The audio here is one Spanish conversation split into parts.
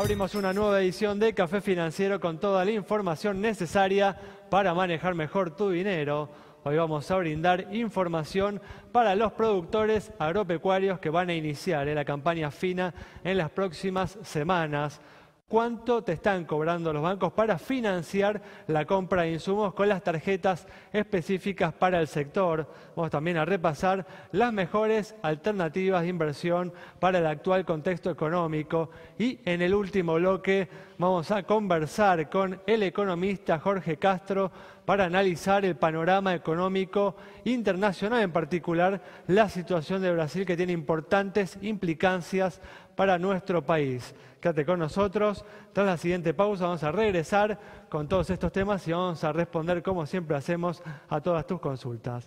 Abrimos una nueva edición de Café Financiero con toda la información necesaria para manejar mejor tu dinero. Hoy vamos a brindar información para los productores agropecuarios que van a iniciar la campaña fina en las próximas semanas. ¿Cuánto te están cobrando los bancos para financiar la compra de insumos con las tarjetas específicas para el sector? Vamos también a repasar las mejores alternativas de inversión para el actual contexto económico. Y en el último bloque vamos a conversar con el economista Jorge Castro para analizar el panorama económico internacional, en particular la situación de Brasil, que tiene importantes implicancias para nuestro país. Quédate con nosotros. Tras la siguiente pausa vamos a regresar con todos estos temas y vamos a responder, como siempre hacemos, a todas tus consultas.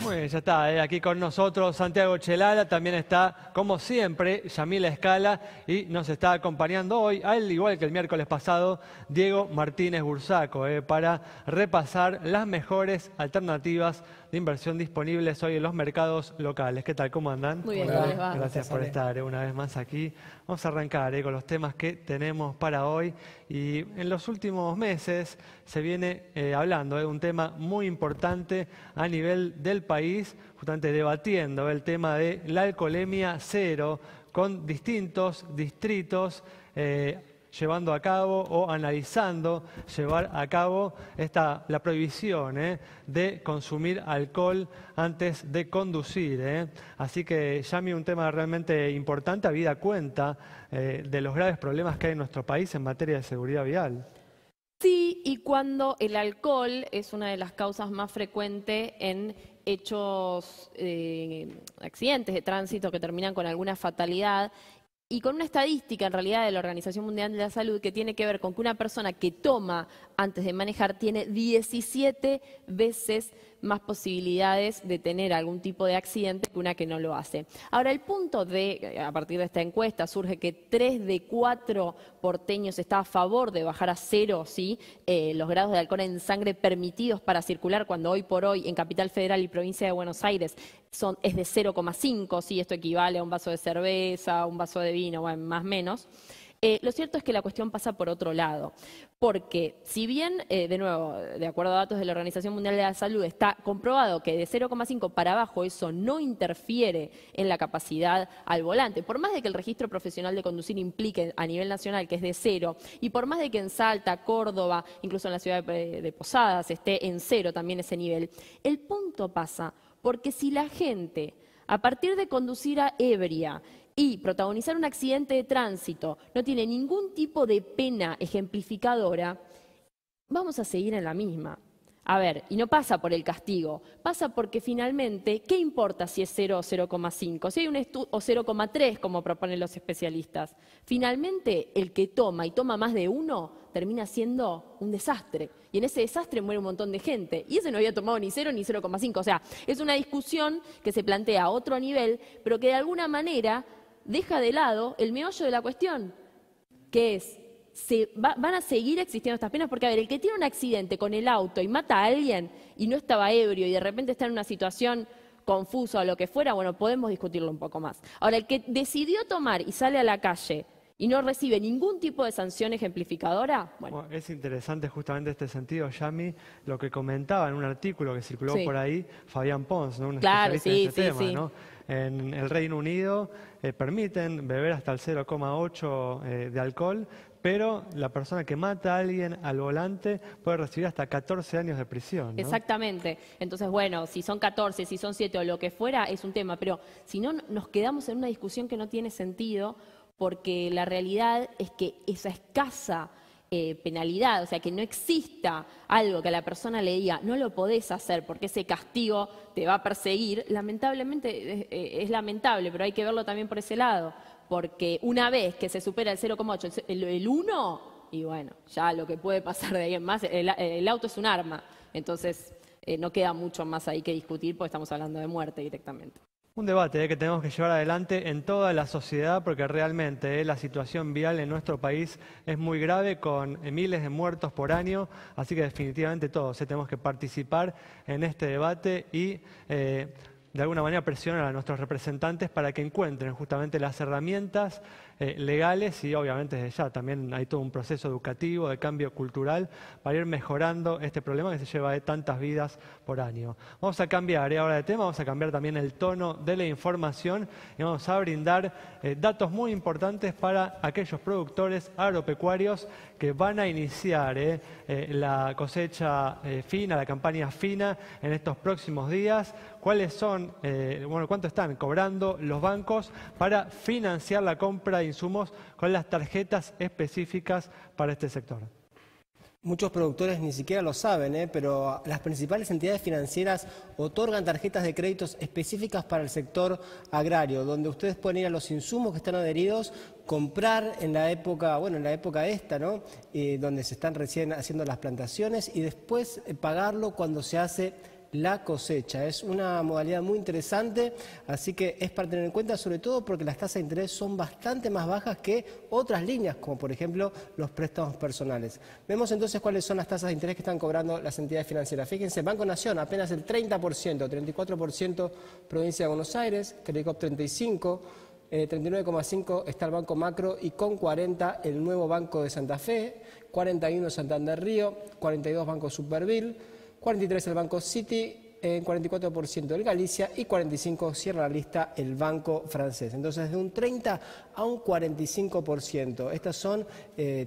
Muy bien, ya está aquí con nosotros Santiago Chelala, también está, como siempre, Yamila Escala, y nos está acompañando hoy, al igual que el miércoles pasado, Diego Martínez Bursaco, para repasar las mejores alternativas de inversión disponibles hoy en los mercados locales. ¿Qué tal? ¿Cómo andan? Muy bien, ¿cómo les va? Gracias por estar una vez más aquí. Vamos a arrancar con los temas que tenemos para hoy. Y en los últimos meses se viene hablando de un tema muy importante a nivel del país, justamente debatiendo el tema de la alcoholemia cero con distintos distritos, llevando a cabo o analizando llevar a cabo la prohibición de consumir alcohol antes de conducir. Así que, Yami, un tema realmente importante, habida cuenta de los graves problemas que hay en nuestro país en materia de seguridad vial. Sí, y cuando el alcohol es una de las causas más frecuentes en hechos, accidentes de tránsito que terminan con alguna fatalidad, y con una estadística en realidad de la Organización Mundial de la Salud que tiene que ver con que una persona que toma antes de manejar tiene 17 veces más posibilidades de tener algún tipo de accidente que una que no lo hace. Ahora, el punto a partir de esta encuesta surge que 3 de 4 porteños está a favor de bajar a cero, ¿sí? Los grados de alcohol en sangre permitidos para circular, cuando hoy por hoy en Capital Federal y Provincia de Buenos Aires es de 0,5, ¿sí? Esto equivale a un vaso de cerveza, un vaso de vino, bueno, más o menos. Lo cierto es que la cuestión pasa por otro lado, porque si bien, de nuevo, de acuerdo a datos de la Organización Mundial de la Salud, está comprobado que de 0,5 para abajo eso no interfiere en la capacidad al volante, por más de que el registro profesional de conducir implique a nivel nacional que es de 0, y por más de que en Salta, Córdoba, incluso en la ciudad de Posadas esté en 0 también ese nivel, el punto pasa porque si la gente, a partir de conducir a ebria y protagonizar un accidente de tránsito, no tiene ningún tipo de pena ejemplificadora, vamos a seguir en la misma. A ver, y no pasa por el castigo, pasa porque finalmente, ¿qué importa si es 0 o 0,5? Si hay un o 0,3, como proponen los especialistas. Finalmente, el que toma y toma más de uno termina siendo un desastre. Y en ese desastre muere un montón de gente. Y ese no había tomado ni 0 ni 0,5. O sea, es una discusión que se plantea a otro nivel, pero que de alguna manera deja de lado el meollo de la cuestión, que es, van a seguir existiendo estas penas, porque, a ver, el que tiene un accidente con el auto y mata a alguien y no estaba ebrio y de repente está en una situación confusa o lo que fuera, bueno, podemos discutirlo un poco más. Ahora, el que decidió tomar y sale a la calle y no recibe ningún tipo de sanción ejemplificadora, bueno. Es interesante justamente este sentido, Yami, lo que comentaba en un artículo que circuló por ahí Fabián Pons, ¿no? Un especialista en este tema, ¿no? En el Reino Unido permiten beber hasta el 0,8 de alcohol, pero la persona que mata a alguien al volante puede recibir hasta 14 años de prisión, ¿no? Exactamente. Entonces, bueno, si son 14, si son 7 o lo que fuera, es un tema. Pero si no, nos quedamos en una discusión que no tiene sentido, porque la realidad es que esa escasa penalidad, o sea, que no exista algo que a la persona le diga no lo podés hacer porque ese castigo te va a perseguir, lamentablemente es lamentable, pero hay que verlo también por ese lado, porque una vez que se supera el 0,8, el 1, y bueno, ya lo que puede pasar de ahí en más, el auto es un arma, entonces no queda mucho más ahí que discutir porque estamos hablando de muerte directamente. Un debate que tenemos que llevar adelante en toda la sociedad porque realmente la situación vial en nuestro país es muy grave con miles de muertos por año, así que definitivamente todos tenemos que participar en este debate y de alguna manera presionar a nuestros representantes para que encuentren justamente las herramientas legales y obviamente desde ya también hay todo un proceso educativo de cambio cultural para ir mejorando este problema que se lleva de tantas vidas por año. Vamos a cambiar ahora de tema, vamos a cambiar también el tono de la información y vamos a brindar datos muy importantes para aquellos productores agropecuarios que van a iniciar la cosecha fina, la campaña fina en estos próximos días. ¿Cuáles son, cuánto están cobrando los bancos para financiar la compra de insumos con las tarjetas específicas para este sector? Muchos productores ni siquiera lo saben, pero las principales entidades financieras otorgan tarjetas de créditos específicas para el sector agrario, donde ustedes pueden ir a los insumos que están adheridos, comprar en la época, esta, ¿no? Donde se están recién haciendo las plantaciones y después pagarlo cuando se hace la cosecha. Es una modalidad muy interesante, así que es para tener en cuenta, sobre todo porque las tasas de interés son bastante más bajas que otras líneas, como por ejemplo los préstamos personales. Vemos entonces cuáles son las tasas de interés que están cobrando las entidades financieras. Fíjense, Banco Nación apenas el 30%, 34% Provincia de Buenos Aires, Credicop 35%, 39,5 está el Banco Macro y con 40 el nuevo Banco de Santa Fe, 41 Santander Río, 42 Banco Superville, 43 el Banco City, 44% el Galicia y 45 cierra la lista el Banco Francés. Entonces de un 30 a un 45%. Estas son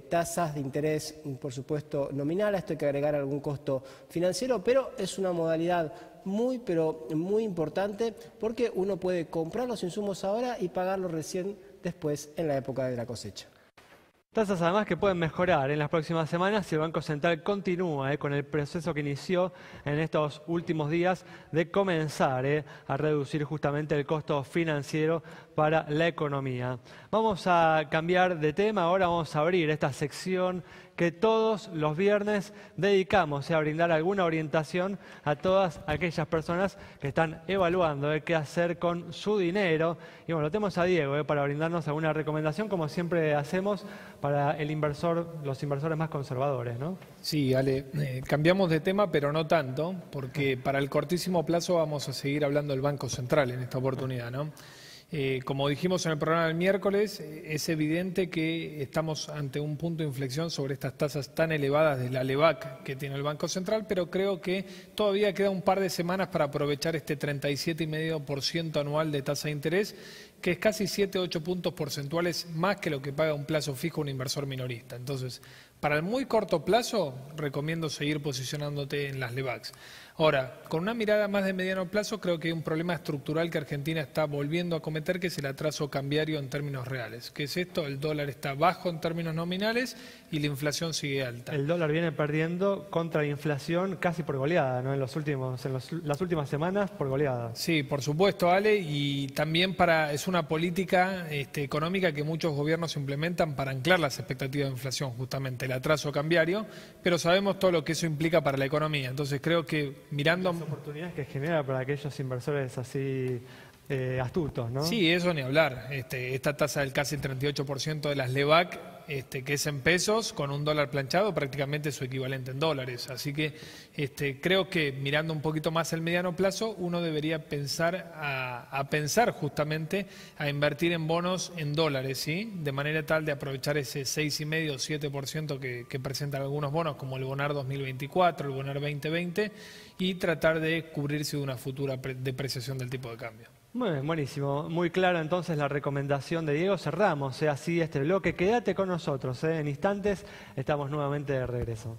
tasas de interés, por supuesto, nominales. Esto hay que agregar algún costo financiero, pero es una modalidad muy importante porque uno puede comprar los insumos ahora y pagarlos recién después en la época de la cosecha. Tasas además que pueden mejorar en las próximas semanas si el Banco Central continúa con el proceso que inició en estos últimos días de comenzar a reducir justamente el costo financiero para la economía. Vamos a cambiar de tema, ahora vamos a abrir esta sección que todos los viernes dedicamos a brindar alguna orientación a todas aquellas personas que están evaluando qué hacer con su dinero. Y bueno, tenemos a Diego para brindarnos alguna recomendación, como siempre hacemos, para el inversor, los inversores más conservadores, ¿no? Sí, Ale, cambiamos de tema, pero no tanto, porque para el cortísimo plazo vamos a seguir hablando del Banco Central en esta oportunidad, ¿no? Como dijimos en el programa del miércoles, es evidente que estamos ante un punto de inflexión sobre estas tasas tan elevadas de la LEBAC que tiene el Banco Central, pero creo que todavía queda un par de semanas para aprovechar este 37,5% anual de tasa de interés, que es casi 7-8 puntos porcentuales más que lo que paga un plazo fijo un inversor minorista. Entonces, para el muy corto plazo, recomiendo seguir posicionándote en las LEBACs. Ahora, con una mirada más de mediano plazo, creo que hay un problema estructural que Argentina está volviendo a cometer, que es el atraso cambiario en términos reales. ¿Qué es esto? El dólar está bajo en términos nominales y la inflación sigue alta. El dólar viene perdiendo contra la inflación casi por goleada, ¿no? Las últimas semanas por goleada. Sí, por supuesto, Ale, y también es una política económica que muchos gobiernos implementan para anclar las expectativas de inflación, justamente el atraso cambiario, pero sabemos todo lo que eso implica para la economía. Entonces creo que mirando las oportunidades que genera para aquellos inversores así astutos, ¿no? Sí, eso ni hablar. Esta tasa del casi 38% de las LEBAC, que es en pesos, con un dólar planchado, prácticamente su equivalente en dólares. Así que creo que mirando un poquito más el mediano plazo, uno debería pensar pensar justamente a invertir en bonos en dólares, ¿sí? De manera tal de aprovechar ese 6,5 o 7% que presentan algunos bonos, como el Bonar 2024, el Bonar 2020, y tratar de cubrirse de una futura depreciación del tipo de cambio. Muy bien, buenísimo. Muy clara entonces la recomendación de Diego. Cerramos así este bloque. Quédate con nosotros. En instantes estamos nuevamente de regreso.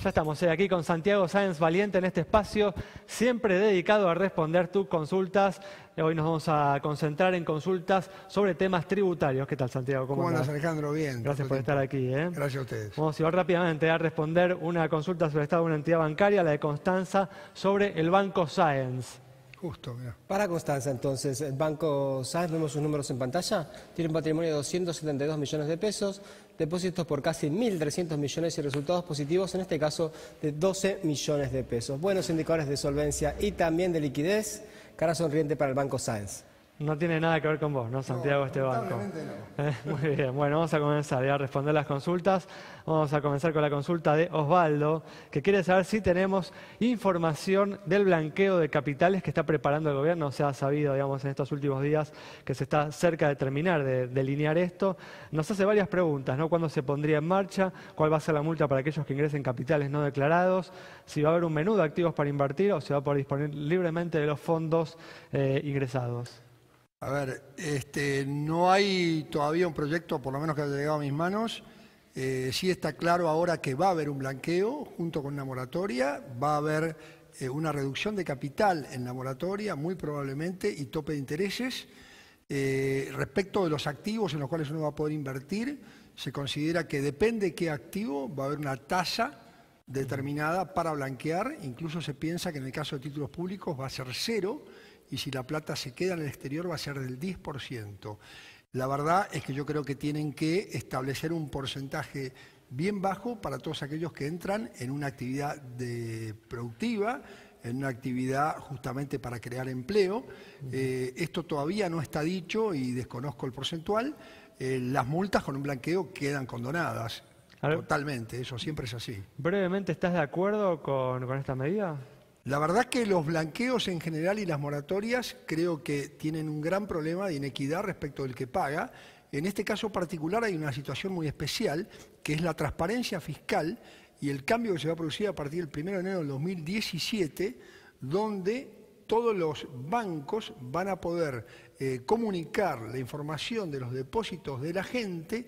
Ya estamos aquí con Santiago Sáenz Valiente en este espacio, siempre dedicado a responder tus consultas. Hoy nos vamos a concentrar en consultas sobre temas tributarios. ¿Qué tal, Santiago? ¿Cómo andas, Alejandro? Bien. Gracias por estar aquí. Gracias a ustedes. Vamos a ir rápidamente a responder una consulta sobre el estado de una entidad bancaria, la de Constanza, sobre el Banco Sáenz. Justo, mira. Para Constanza, entonces, el Banco Sáenz, vemos sus números en pantalla, tiene un patrimonio de 272 millones de pesos, depósitos por casi 1.300 millones y resultados positivos, en este caso de 12 millones de pesos. Buenos indicadores de solvencia y también de liquidez, cara sonriente para el Banco Sáenz. No tiene nada que ver con vos, ¿no, Santiago, este banco? No. Muy bien, bueno, vamos a comenzar a responder las consultas. Vamos a comenzar con la consulta de Osvaldo, que quiere saber si tenemos información del blanqueo de capitales que está preparando el gobierno. Se ha sabido, digamos, en estos últimos días que se está cerca de terminar de delinear esto. Nos hace varias preguntas, ¿no? ¿Cuándo se pondría en marcha? ¿Cuál va a ser la multa para aquellos que ingresen capitales no declarados? ¿Si va a haber un menú de activos para invertir o se va a poder disponer libremente de los fondos ingresados? A ver, no hay todavía un proyecto, por lo menos que haya llegado a mis manos. Sí está claro ahora que va a haber un blanqueo junto con una moratoria, va a haber una reducción de capital en la moratoria, muy probablemente, y tope de intereses. Respecto de los activos en los cuales uno va a poder invertir, se considera que depende qué activo, va a haber una tasa determinada para blanquear. Incluso se piensa que en el caso de títulos públicos va a ser 0, y si la plata se queda en el exterior va a ser del 10%. La verdad es que yo creo que tienen que establecer un porcentaje bien bajo para todos aquellos que entran en una actividad productiva, en una actividad justamente para crear empleo. Esto todavía no está dicho y desconozco el porcentual. Las multas con un blanqueo quedan condonadas. Totalmente, eso siempre es así. Brevemente, ¿estás de acuerdo con esta medida? La verdad que los blanqueos en general y las moratorias creo que tienen un gran problema de inequidad respecto del que paga. En este caso particular hay una situación muy especial, que es la transparencia fiscal y el cambio que se va a producir a partir del 1 de enero del 2017, donde todos los bancos van a poder comunicar la información de los depósitos de la gente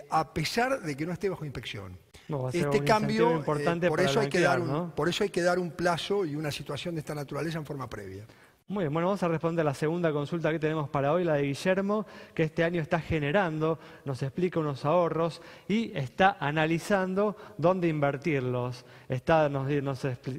a pesar de que no esté bajo inspección. No, va a ser este un cambio, importante por para eso blanquear, por eso hay que dar un plazo y una situación de esta naturaleza en forma previa. Muy bien, bueno, vamos a responder a la segunda consulta que tenemos para hoy, la de Guillermo, que este año está generando, nos explica unos ahorros y está analizando dónde invertirlos.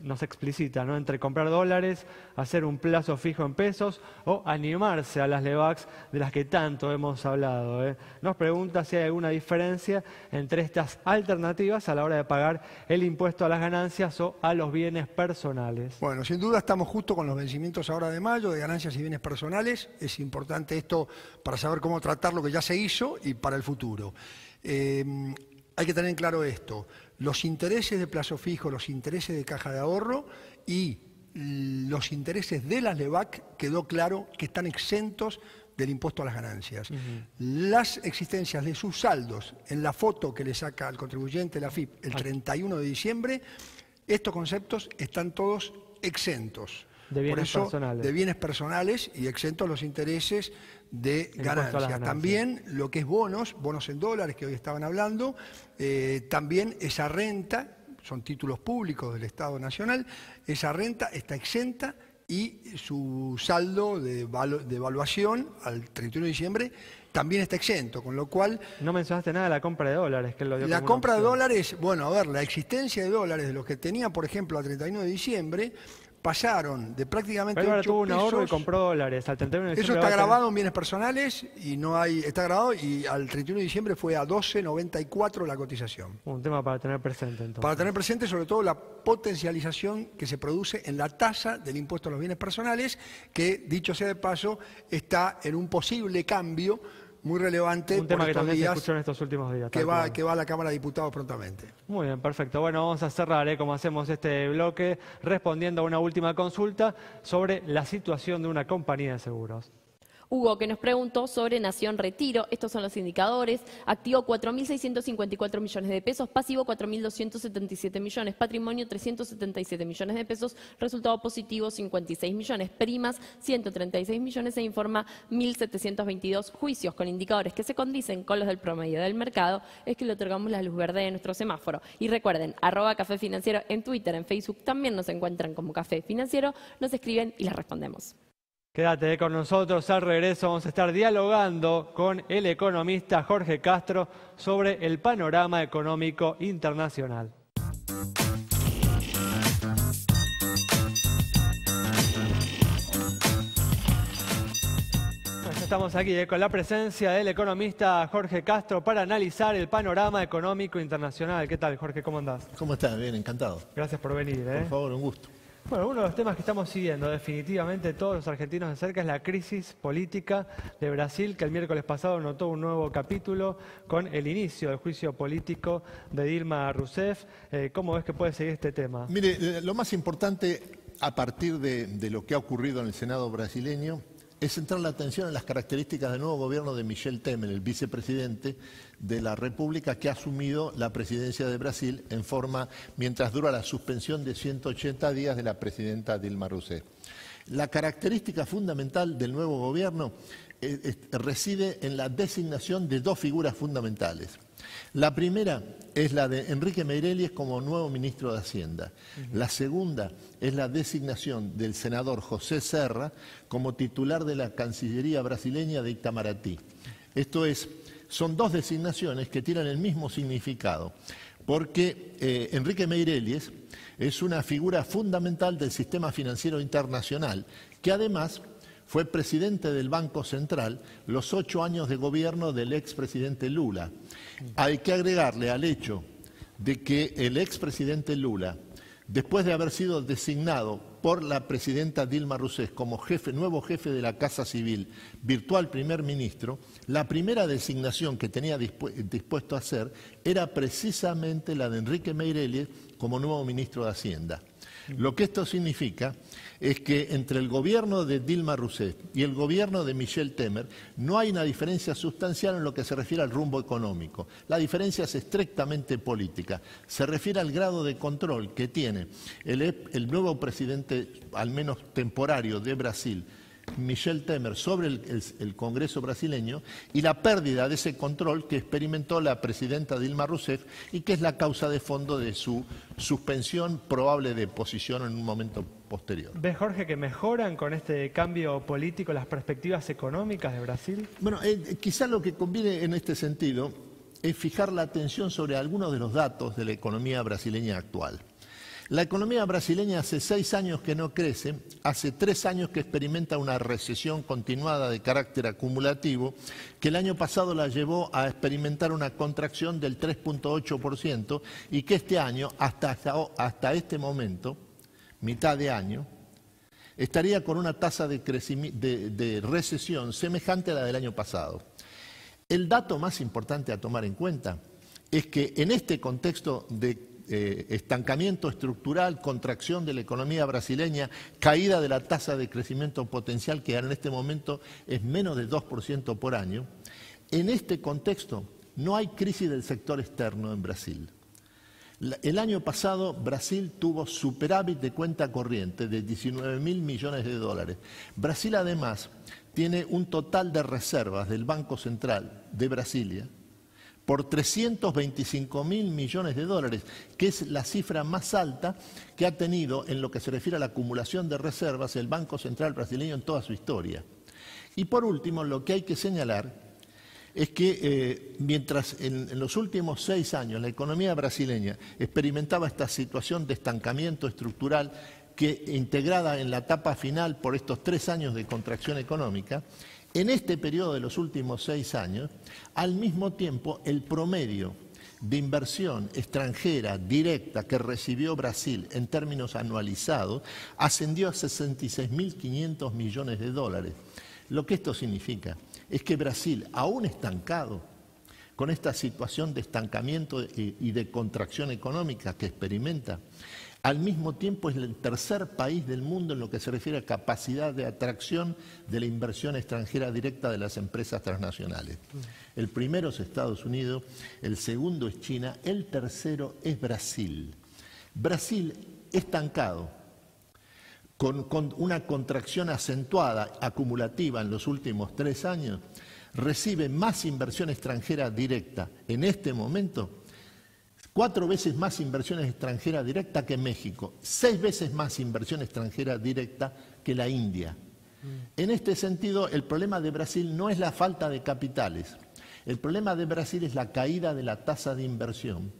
Nos explicita, ¿no? Entre comprar dólares, hacer un plazo fijo en pesos o animarse a las LEVACs de las que tanto hemos hablado, ¿eh? Nos pregunta si hay alguna diferencia entre estas alternativas a la hora de pagar el impuesto a las ganancias o a los bienes personales. Bueno, sin duda estamos justo con los vencimientos ahora de mayo, de ganancias y bienes personales. Es importante esto para saber cómo tratar lo que ya se hizo y para el futuro. Hay que tener en claro esto: los intereses de plazo fijo, los intereses de caja de ahorro y los intereses de las LEVAC quedó claro que están exentos del impuesto a las ganancias. Las existencias de sus saldos en la foto que le saca al contribuyente la AFIP el 31 de diciembre, estos conceptos están todos exentos. De bienes personales. De bienes personales y exentos los intereses de ganancias. También lo que es bonos en dólares que hoy estaban hablando, también esa renta, son títulos públicos del Estado Nacional, esa renta está exenta y su saldo de evaluación al 31 de diciembre también está exento, con lo cual... No mencionaste nada de la compra de dólares, que lo dio La como compra de una opción. dólares, bueno, a ver, la existencia de dólares de los que tenían, por ejemplo, al 31 de diciembre, pasaron de prácticamente Pero ahora 8 tuvo un ahorro y pesos. compró dólares. Al 31 de Eso diciembre está va a tener- grabado en bienes personales y no hay, está grabado, y al 31 de diciembre fue a 12,94 la cotización. Un tema para tener presente, entonces. Para tener presente sobre todo la potencialización que se produce en la tasa del impuesto a los bienes personales, que dicho sea de paso está en un posible cambio muy relevante Un tema por que estos también se días, escuchó en estos últimos días. que tal cual. va a la Cámara de Diputados prontamente. Muy bien, perfecto. Bueno, vamos a cerrar, como hacemos este bloque, respondiendo a una última consulta sobre la situación de una compañía de seguros. Hugo, que nos preguntó sobre Nación Retiro. Estos son los indicadores. Activo 4.654 millones de pesos, pasivo 4.277 millones, patrimonio 377 millones de pesos, resultado positivo 56 millones, primas 136 millones, e informa 1.722 juicios con indicadores que se condicen con los del promedio del mercado. Es que le otorgamos la luz verde de nuestro semáforo. Y recuerden, @Café Financiero en Twitter, en Facebook también nos encuentran como Café Financiero, nos escriben y les respondemos. Quédate con nosotros, al regreso vamos a estar dialogando con el economista Jorge Castro sobre el panorama económico internacional. estamos aquí con la presencia del economista Jorge Castro para analizar el panorama económico internacional. ¿Qué tal, Jorge? ¿Cómo andás? ¿Cómo estás? Bien, encantado. Gracias por venir. Por favor, un gusto. Bueno, uno de los temas que estamos siguiendo definitivamente todos los argentinos de cerca es la crisis política de Brasil, que el miércoles pasado notó un nuevo capítulo con el inicio del juicio político de Dilma Rousseff. ¿Cómo ves que puede seguir este tema? Mire, lo más importante a partir de lo que ha ocurrido en el Senado brasileño es centrar la atención en las características del nuevo gobierno de Michel Temer, el vicepresidente de la República que ha asumido la presidencia de Brasil mientras dura la suspensión de 180 días de la presidenta Dilma Rousseff. La característica fundamental del nuevo gobierno reside en la designación de dos figuras fundamentales. La primera es la de Enrique Meirelles como nuevo ministro de Hacienda. La segunda es la designación del senador José Serra como titular de la Cancillería brasileña de Itamaraty. Son dos designaciones que tienen el mismo significado, porque Enrique Meirelles es una figura fundamental del sistema financiero internacional, que además fue presidente del Banco Central los 8 años de gobierno del expresidente Lula. Hay que agregarle al hecho de que el expresidente Lula, después de haber sido designado por la presidenta Dilma Rousseff como nuevo jefe de la Casa Civil, virtual primer ministro, la primera designación que tenía dispuesto a hacer era precisamente la de Enrique Meirelles como nuevo ministro de Hacienda. Lo que esto significa es que entre el gobierno de Dilma Rousseff y el gobierno de Michel Temer no hay una diferencia sustancial en lo que se refiere al rumbo económico. La diferencia es estrictamente política. Se refiere al grado de control que tiene el nuevo presidente, al menos temporario, de Brasil, Michel Temer, sobre el Congreso brasileño y la pérdida de ese control que experimentó la presidenta Dilma Rousseff y que es la causa de fondo de su suspensión probable de posición en un momento posterior. ¿Ves, Jorge, que mejoran con este cambio político las perspectivas económicas de Brasil? Bueno, quizá lo que conviene en este sentido es fijar la atención sobre algunos de los datos de la economía brasileña actual. La economía brasileña hace 6 años que no crece, hace 3 años que experimenta una recesión continuada de carácter acumulativo, que el año pasado la llevó a experimentar una contracción del 3.8% y que este año, hasta este momento, mitad de año, estaría con una tasa de recesión semejante a la del año pasado. El dato más importante a tomar en cuenta es que en este contexto de estancamiento estructural, contracción de la economía brasileña, caída de la tasa de crecimiento potencial que en este momento es menos de 2% por año, en este contexto no hay crisis del sector externo en Brasil. El año pasado Brasil tuvo superávit de cuenta corriente de 19.000 millones de dólares. Brasil además tiene un total de reservas del Banco Central de Brasilia por 325.000 millones de dólares, que es la cifra más alta que ha tenido en lo que se refiere a la acumulación de reservas el Banco Central brasileño en toda su historia. Y por último, lo que hay que señalar es que mientras en los últimos 6 años la economía brasileña experimentaba esta situación de estancamiento estructural que integrada en la etapa final por estos 3 años de contracción económica, en este periodo de los últimos 6 años, al mismo tiempo, el promedio de inversión extranjera directa que recibió Brasil en términos anualizados ascendió a 66.500 millones de dólares. Lo que esto significa es que Brasil, aún estancado, con esta situación de estancamiento y de contracción económica que experimenta, al mismo tiempo es el tercer país del mundo en lo que se refiere a capacidad de atracción de la inversión extranjera directa de las empresas transnacionales. El primero es Estados Unidos, el segundo es China, el tercero es Brasil. Brasil estancado, con una contracción acentuada, acumulativa en los últimos 3 años, recibe más inversión extranjera directa en este momento, 4 veces más inversiones extranjeras directas que México, 6 veces más inversión extranjera directa que la India. En este sentido, el problema de Brasil no es la falta de capitales. El problema de Brasil es la caída de la tasa de inversión,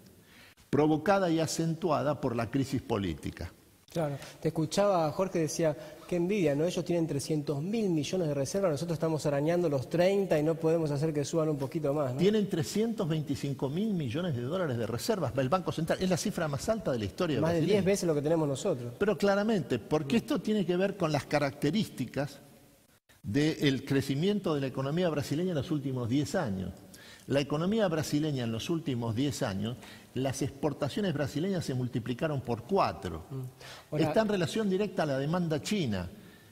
provocada y acentuada por la crisis política. Claro, te escuchaba, Jorge decía, qué envidia, ¿no? Ellos tienen 300.000 millones de reservas, nosotros estamos arañando los 30 y no podemos hacer que suban un poquito más, ¿no? Tienen 325.000 millones de dólares de reservas, el Banco Central, es la cifra más alta de la historia Más de brasileña. 10 veces lo que tenemos nosotros. Pero claramente, porque esto tiene que ver con las características del crecimiento de la economía brasileña en los últimos 10 años. La economía brasileña en los últimos 10 años, las exportaciones brasileñas se multiplicaron por 4. Ahora, está en relación directa a la demanda china,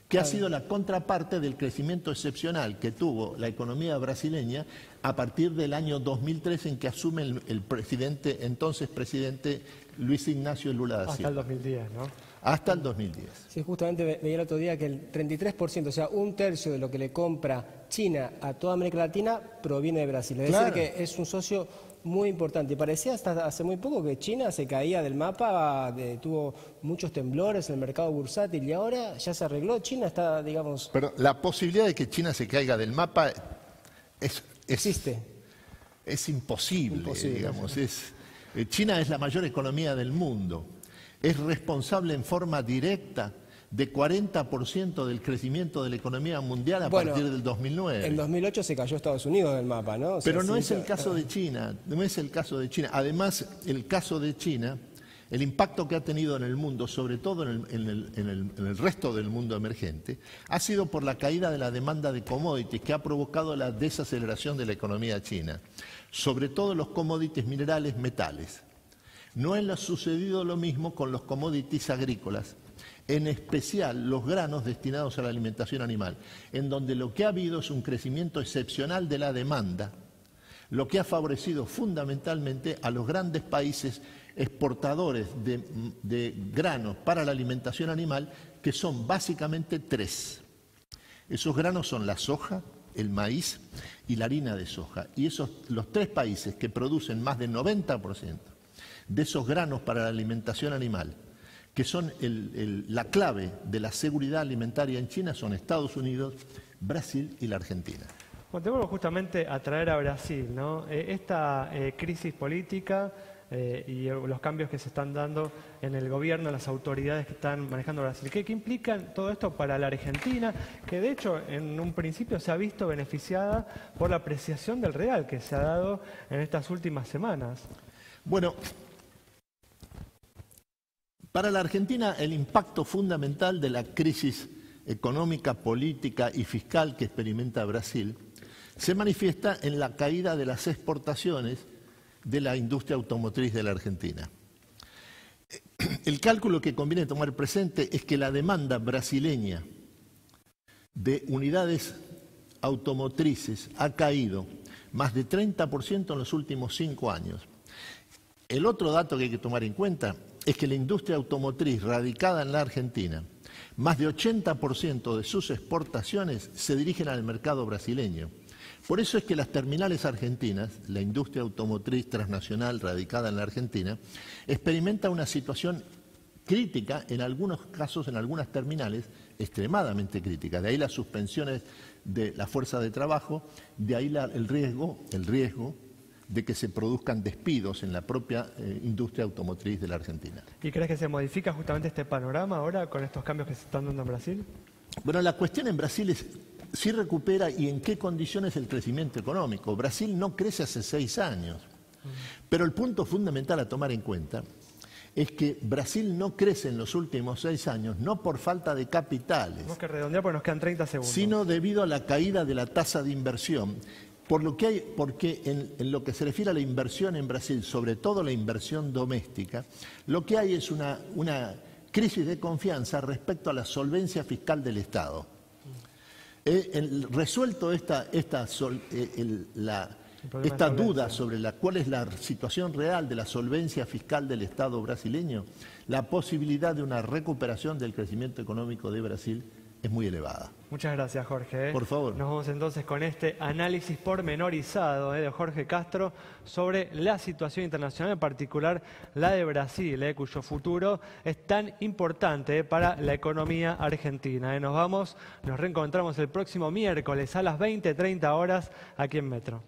que ha sido la contraparte del crecimiento excepcional que tuvo la economía brasileña a partir del año 2003 en que asume el presidente, entonces presidente Luis Ignacio Lula da Silva. Hasta el 2010, ¿no? Hasta el 2010. Sí, justamente veía el otro día que el 33%, o sea, un tercio de lo que le compra China a toda América Latina proviene de Brasil. Es Claro. decir, que es un socio muy importante. Y parecía hasta hace muy poco que China se caía del mapa, tuvo muchos temblores en el mercado bursátil y ahora ya se arregló. China está, digamos, Pero la posibilidad de que China se caiga del mapa existe. es imposible, Imposible, digamos. China es la mayor economía del mundo. Es responsable en forma directa de 40% del crecimiento de la economía mundial a partir del 2009. En 2008 se cayó Estados Unidos del mapa, ¿no? O sea, Pero no sí, es el caso de China, no es el caso de China. Además, el caso de China, el impacto que ha tenido en el mundo, sobre todo en el resto del mundo emergente, ha sido por la caída de la demanda de commodities que ha provocado la desaceleración de la economía china, sobre todo los commodities minerales, metales. No ha sucedido lo mismo con los commodities agrícolas, en especial los granos destinados a la alimentación animal, en donde lo que ha habido es un crecimiento excepcional de la demanda, lo que ha favorecido fundamentalmente a los grandes países exportadores de granos para la alimentación animal, que son básicamente 3. Esos granos son la soja, el maíz y la harina de soja. Y los 3 países que producen más del 90% de esos granos para la alimentación animal, que son la clave de la seguridad alimentaria en China, son Estados Unidos, Brasil y la Argentina. Bueno, te vuelvo justamente a traer a Brasil, ¿no? Esta crisis política y los cambios que se están dando en el gobierno, en las autoridades que están manejando Brasil. ¿Qué implica todo esto para la Argentina? Que de hecho en un principio se ha visto beneficiada por la apreciación del real que se ha dado en estas últimas semanas. Bueno, para la Argentina el impacto fundamental de la crisis económica, política y fiscal que experimenta Brasil se manifiesta en la caída de las exportaciones de la industria automotriz de la Argentina. El cálculo que conviene tomar presente es que la demanda brasileña de unidades automotrices ha caído más de 30% en los últimos 5 años. El otro dato que hay que tomar en cuenta es que la industria automotriz radicada en la Argentina, más de 80% de sus exportaciones se dirigen al mercado brasileño. Por eso es que las terminales argentinas, la industria automotriz transnacional radicada en la Argentina, experimenta una situación crítica, en algunos casos, en algunas terminales, extremadamente crítica. De ahí las suspensiones de la fuerza de trabajo, de ahí el riesgo de que se produzcan despidos en la propia industria automotriz de la Argentina. ¿Y crees que se modifica justamente este panorama ahora con estos cambios que se están dando en Brasil? Bueno, la cuestión en Brasil es si recupera y en qué condiciones el crecimiento económico. Brasil no crece hace 6 años, pero el punto fundamental a tomar en cuenta es que Brasil no crece en los últimos 6 años, no por falta de capitales, Tenemos que redondear porque nos quedan 30 segundos. sino debido a la caída de la tasa de inversión. Porque en lo que se refiere a la inversión en Brasil, sobre todo la inversión doméstica, lo que hay es una crisis de confianza respecto a la solvencia fiscal del Estado. Resuelto esta duda sobre cuál es la situación real de la solvencia fiscal del Estado brasileño, la posibilidad de una recuperación del crecimiento económico de Brasil es muy elevada. Muchas gracias, Jorge. Por favor. Nos vamos entonces con este análisis pormenorizado de Jorge Castro sobre la situación internacional, en particular la de Brasil, cuyo futuro es tan importante para la economía argentina. Nos reencontramos el próximo miércoles a las 20:30 horas aquí en Metro.